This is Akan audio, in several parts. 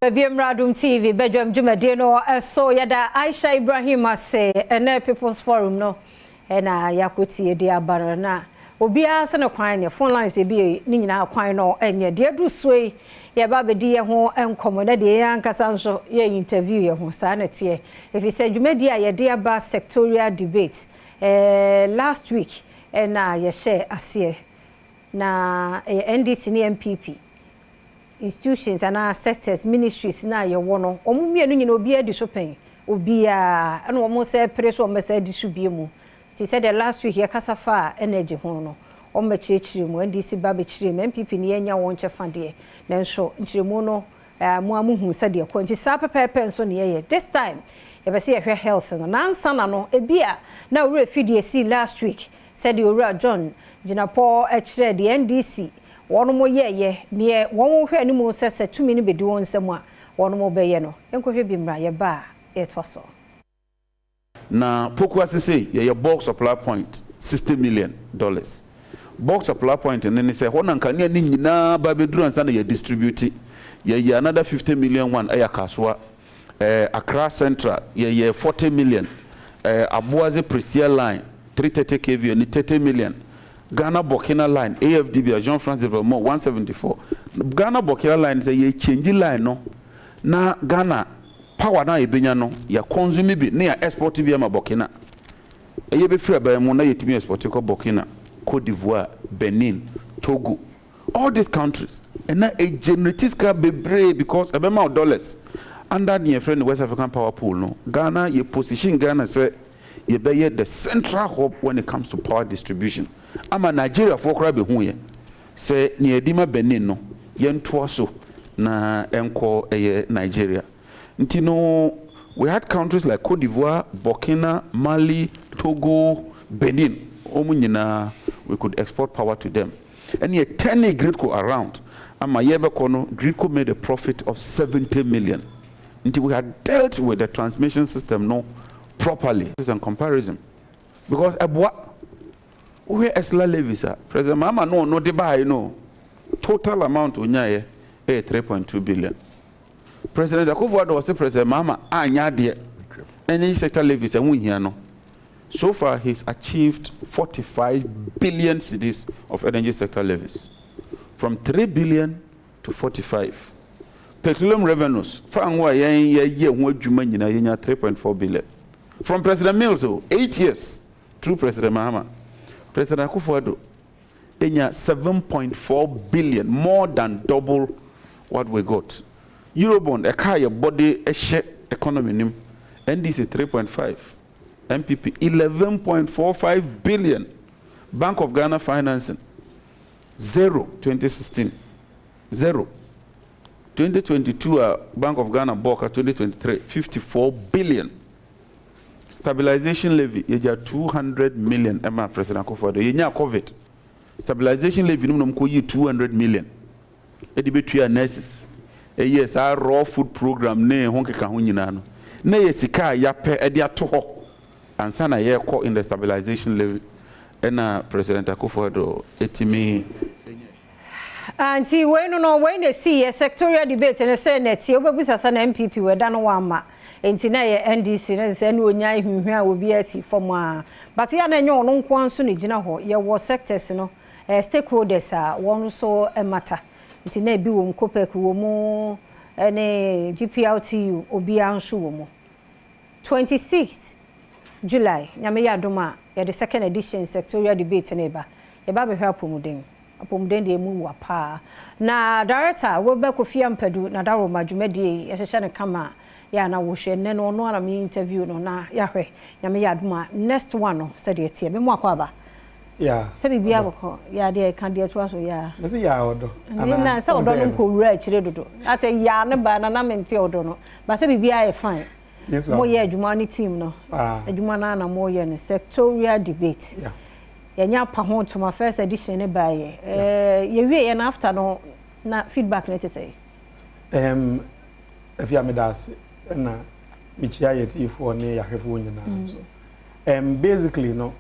Adom TV, Badwam Mpensenpensenmu so yada Aisha Ibrahim ase ene People's Forum no na yakoti de abara na obia se ne kwan ne phone lines e bi ni nyina kwan no enye de du soi ye ba be di ye ho enkomo na de yan kasa nso ye interview ye ho sa na tie if you say dwumadi a ye de aba sectorial debate last week na ye share ase na NDC ni MPP institutions and sectors ministries na ye wono omumienu nyina obi adi so pen obi a na omo se preso omo se adi so biemu ti said the last week ye kasafa energy ho no omo chechire mu NDC ba be chire mu MPP ni enya won chefa de na nso nchiremu no mu amuhu se de ko nti sa pepepe nso ne ye this time ye be se ye hwe health no na nsa na no ebia na ore fidie si last week said the ora John Jinapo chire the NDC wono mo ye ne won hwe ani mo sese tumi ni bedi won nsem a wono mo be ye no enkohwe bi mra ye ba e toso na poku asese ye bulk supply point $60 million bulk supply point ne say hona nka ne nyina ba beduru ansa na ye distribute ye another 50 million one aya kaswa Accra Central ye 40 million Abuaze Prestia line 330 kV ni 30 million Ghana Burkina line AFDB Jean Francis Vermont 174 Ghana Burkina line say ye change line no na Ghana power na ebenya no ya consume bi na ya export bi ama Burkina ye be free ba mu na ye timi export ko Burkina Côte d'Ivoire Benin Togo all these countries and na a generates ka bebre because ebema dollars under the friend West African power pool no Ghana ye position Ghana say ye be the central hub when it comes to power distribution ama Nigeria for kra be hu ye se ne edima Benin no ye ntoa so na enko Nigeria ntino we had countries like Côte d'Ivoire Burkina Mali Togo Benin omunyina we could export power to them and ye 10 gridco around ama ye be kono gridco made a profit of 70 million until we had dealt with the transmission system no properly. This is in comparison because where Esla levies are President Mama no de buy no total amount unyaye 3.2 billion. President Akufo-Addo was President Mama anya de any sector levies and we no. So far he's achieved 45 billion cedis of energy sector levies from 3 billion to 45. Petroleum revenues fangwa ye ho adwuma nyina yenya 3.4 billion. From President Mills 8 years through President Mahama President Akufo-Addo enya 7.4 billion more than double what we got. Eurobond a car body a share economy nim NDC 3.5 MPP 11.45 billion Bank of Ghana financing 0 2016 0 2022 Bank of Ghana bulk 2023 54 billion stabilization levy yeja 200 million Emma President Akufo-Addo yenya COVID stabilization levy no ko yi 200 million edi betua nurses yes our raw food program ne honkeka ho nyina no na yesika ya pe edi ato ho ansa na ye ko in the stabilization levy ena President Akufo-Addo etimi anti we no we na see a sectorial debate na say na tie obebusa na MPP we da no wa ma enti na ye NDC na say na onya ihunhwa obi asi form a but ya na enyo no nko anso ne gina ho ye wo sectors no stakeholders a won so matter enti na bi wo mkopek wo mu ene GPLTU obi anso wo mu 26th July nyame ya doma ya the second edition sectorial debate na ba ye ba be hwa apomuden de mu wa pa na director wo be Kofi Ampadu na dawo madwumadi ye hye ne kama ya na wo hwe ne no no na me interview no na ya hwe nyame ya doma next one no said ye tie me mu akwa ba yeah se bibia boko ya de kan de to aso ya na se ya odo na se odo no ko wura akire dodo ate ya ne ba na mente odo no ba se bibia e fine yes mo ye adwuma ni team no adwuma na mo ye ne sectorial debate yeah yenya pa ho to my first edition ne ba ye ye wie ye na after no na feedback ne te say if ya me das na mi chia ye tifo ne ya hefo nyina so basically no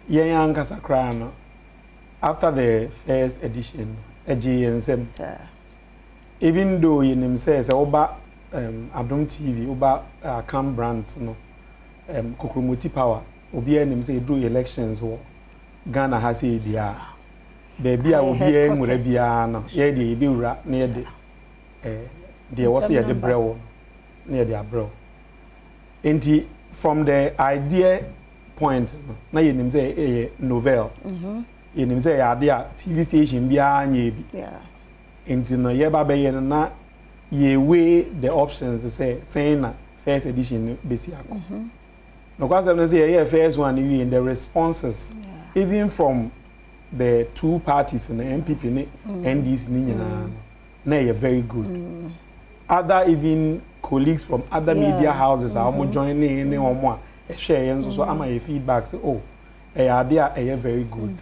ye yanga sakra no after the first edition AGNSM even though you say oba Adom TV oba Cam brands no Kokromoti power obi enim say do elections wo Ghana has say dia baby a obi enwura bia no ye de ebe wura na ye de there was here the brew near the brew enti from the idea point na ye nim say novel ye nim say idea TV station bia nya bi enti no ye ba be ye na ye weigh the options saying na first edition besi akọ no cause them say yeah first one in the responses even from the two parties in the MPP ni NDC ni na ye very good other even colleagues from other media houses are joining in omo a share so am a feedback say oh idea very good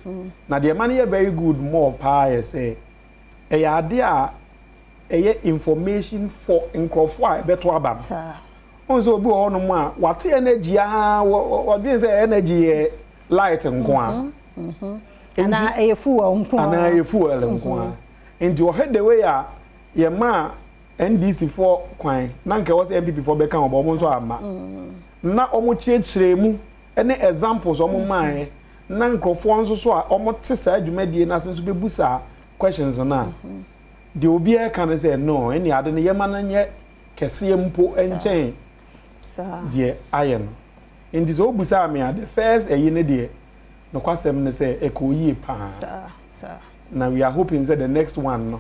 now the money very good more pa say idea information for nkrofo beto abam onso obi ono mu a wate energy what be say energy light nko ana fuel nko ana fuel nko and you head the way ye ma NDC for kwan na nke was MPP for beka obo mo nso ama na omo chiechire mu ene examples omo man na nkrofo nso so a omo te sa adwumadie na senso bebusa questions na the obi can say no any ade ne yema na nye kese mpo enchen de ayen in this obusa me the first eyi ne de no kwasem ne say ekoyi pa now we are hoping that the next one no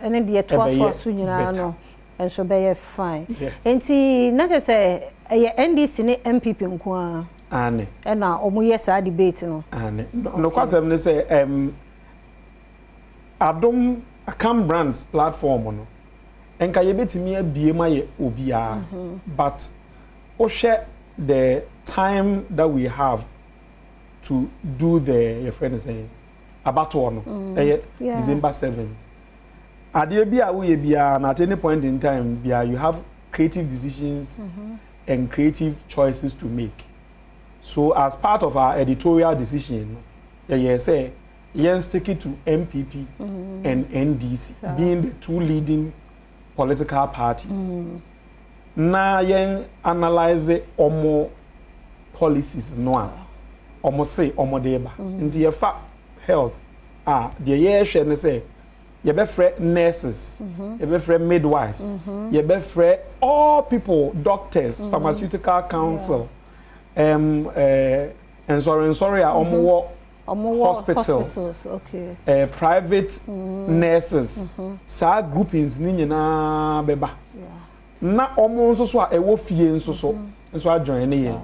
and the 12 so nyina no and so be fine enti na je say NDC ne MPP nko a ane na omo yes a debate no ane no kwasem ne say Adom Cam brands platform no enka ye betimi abie ma ye obia but o share the time that we have to do the your friend say about one December 7th ade bia we bia na at any point in time bia you have creative decisions and creative choices to make so as part of our editorial decision say yen stick it to MPP and NDC being the two leading political parties na yen analyze omo policies no omo say omo deba nti ye fa health the ye hwe ne say ye be free nurses ye be free midwives ye be free all people doctors pharmaceutical council and sorry omo hospitals okay private nurses sa groupings ni nyina beba na omo nso so a ewo fie nso so nso a join ne yen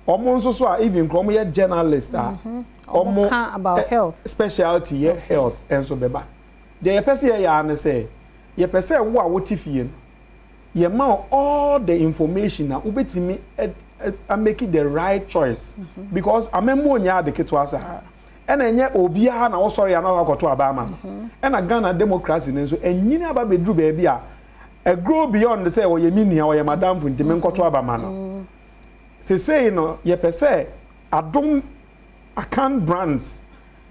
omo nso so a even kromo ye journalist omo about health specialty ye health enso beba the person ye ya ne say ye person wo a woti fie ye ma all the information na ubetimi make it the right choice because amemo nya de ketwasa ena enye obia na wo sorry na wakoto abama ena Ghana democracy nenso enyini aba bedru ba bia a grow beyond say wo ye minia wo ye madam fu ntime nkoto abama no say no ye pese Adom account brands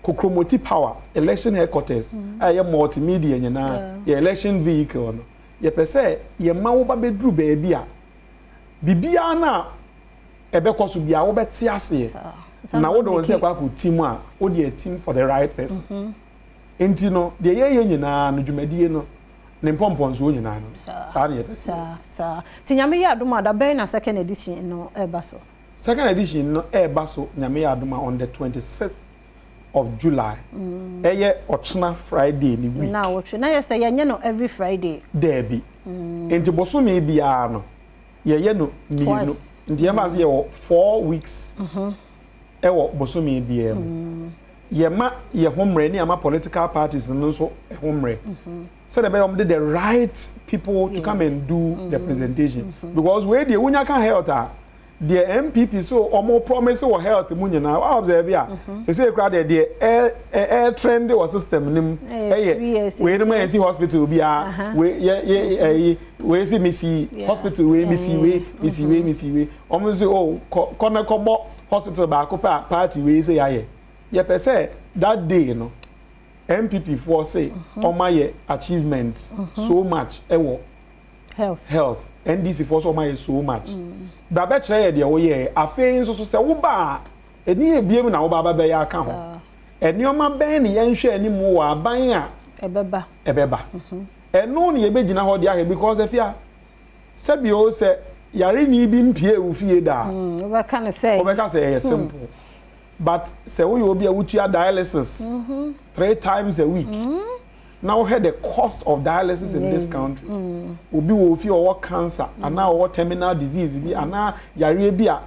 Kokromoti power election headquarters ye multimedia nyina ye election vehicle no ye pese ye ma wo ba bedru ba bia bibia na ebekoso bia wo beti ase na wo don say kwa ku team a wo dey team for the right person enti no de ye nyina no dwumadie no ne pompons wo nyina no sa na ye pese sa ti nyame ya Adom ada be na second edition no ebaso second edition no ebaso nyame ya Adom on the 26th of July eye ochna Friday ni week na wo na ye say ye no every Friday there be enti boso me bia no ye no ni no ndi embassy ye 4 weeks ewo bosomi bia ye ma ye homre ni ama political parties no so homre so they the right people to come and do the presentation because where the unya can health the MPP so omo promise or health mu nyina observe ya say crowd the air trend or system nim we no man see hospital bia we see missy hospital we missy omo say oh corner kobo hospital ba ko party we say ye per se that day no MPP for say my achievements so much health NDC for so my so much da be kire de wo ye afei so say wo ba eni ebiem na wo ba be ya aka ho enioma ben ne yenhwe ani mu wa aban a ebeba eno ne yebegina ho de ahwe because afia sabi o say yare ni bi mpie wu fie da obeka say simple but say we obi a wutua dialysis 3 times a week now had the cost of dialysis in this country obi wo fie or cancer and now or terminal disease bi ana yare bi a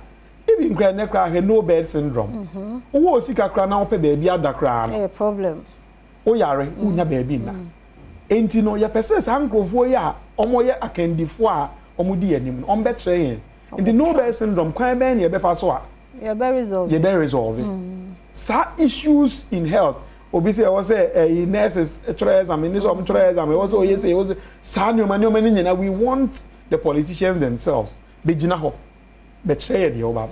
even kra ne kra he no bed syndrome wo sika kra na wo pe ba bi adakra no problem o yare unya ba bi na enti no ya pese sankofo ya omo ye akandifo a omo di anim no ombe kire yen enti no bed syndrome kwan ben ye be fa so a you be resolve sa issues in health obi say was say nurses try exam in some try exam was so yes was sa nyoma ni nyina we want the politicians themselves be gina ho be kire de oba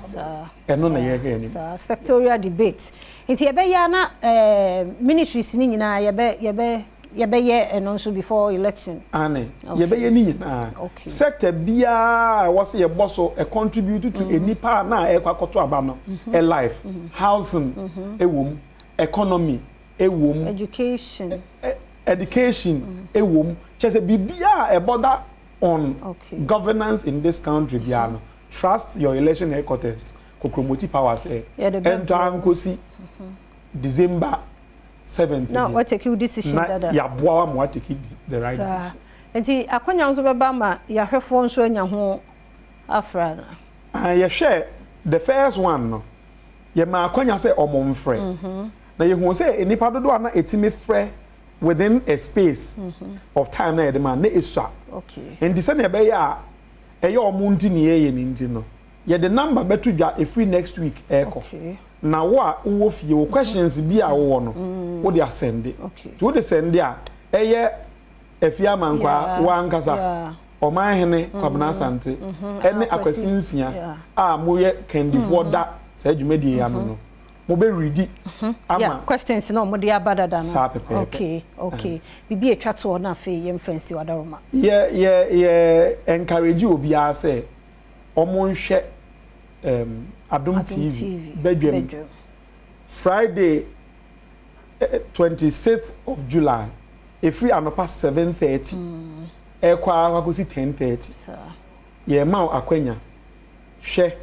eno na ye he ni sectorial debate nti ye be ya na ministries ni nyina ye be ye eno so before election ane ye be ye ni nyina sector bia was ye bosso e contribute to enipa na e kwakoto aba no a life housing ewom economy ewom education ewom chese bibia e border on governance in this country bia no trust your election headquarters kokromoti powers enter ankosi December 7th. Now what take you decision that ya boa mo take the right decision. Enti akwanya nso beba ma ya hwefo nso anya ho afra na. Ya share the first one no. Ye ma akwanya say omomfre. Na ye hu say enipa dodo ana etime frɛ within a space of time na ye de man na esua. Okay. And the na be ya eye omunti ne ye ni nti no. Ye the number betu dwa every next week eko. Okay. Na wo fie wo questions bi a wo no wo de asende to de sende a eye afia mankwa wo ankasa o man hene kwabna asante ene akwasinsia a mo ye candifo da sa adwumadi ya no mo be ready ama questions no mo de abada da no okay bibi etwa to na afi ye mfansi wadaroma ye encourage obi a say omo nhwe Adom TV Badwam Friday 26th of July free anopa 7:30 ekwa kwakosi 10:30 ye ma akwanya hwe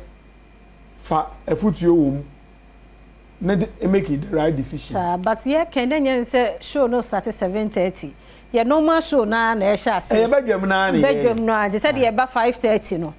fa afutuo wom na make the right decision but ye kenden say show no start 7:30 ye normal show na e sha ase Badwam na ne Badwam no anje said ye ba 5:30 no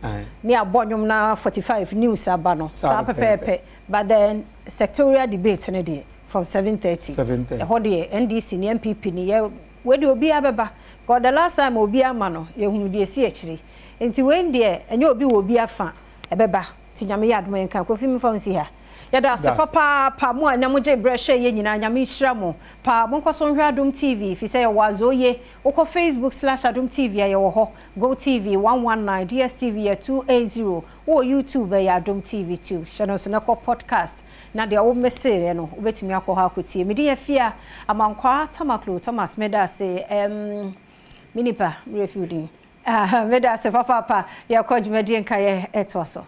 ni abonwom na 45 news aba no sa pepepe but then sectorial debate ne dey from 7:30 e hode NDC ni MPP ni ye we de obi abeba god the last time obi ama no ye hunu de esi akire enti when de enye obi wo obi afa ebeba ti nyame yadom enka kofi mi fa nsi ha yada se papa mo anya mo je brehye ye nyina nyame hira mo pa mo nkoso hwe Adom TV fi say wazoye ukọ Facebook/Adom TV ya wo ho Go TV 119 DSTV ya 280 o YouTube ya Adom TV 2 channel so na ko podcast na de wo mesere no obetimi akọ ha akotie me de ya fia amankwa tamaklo Thomas Meda se minipa refuding meda se papa ya ko dwumadi nka ye etoso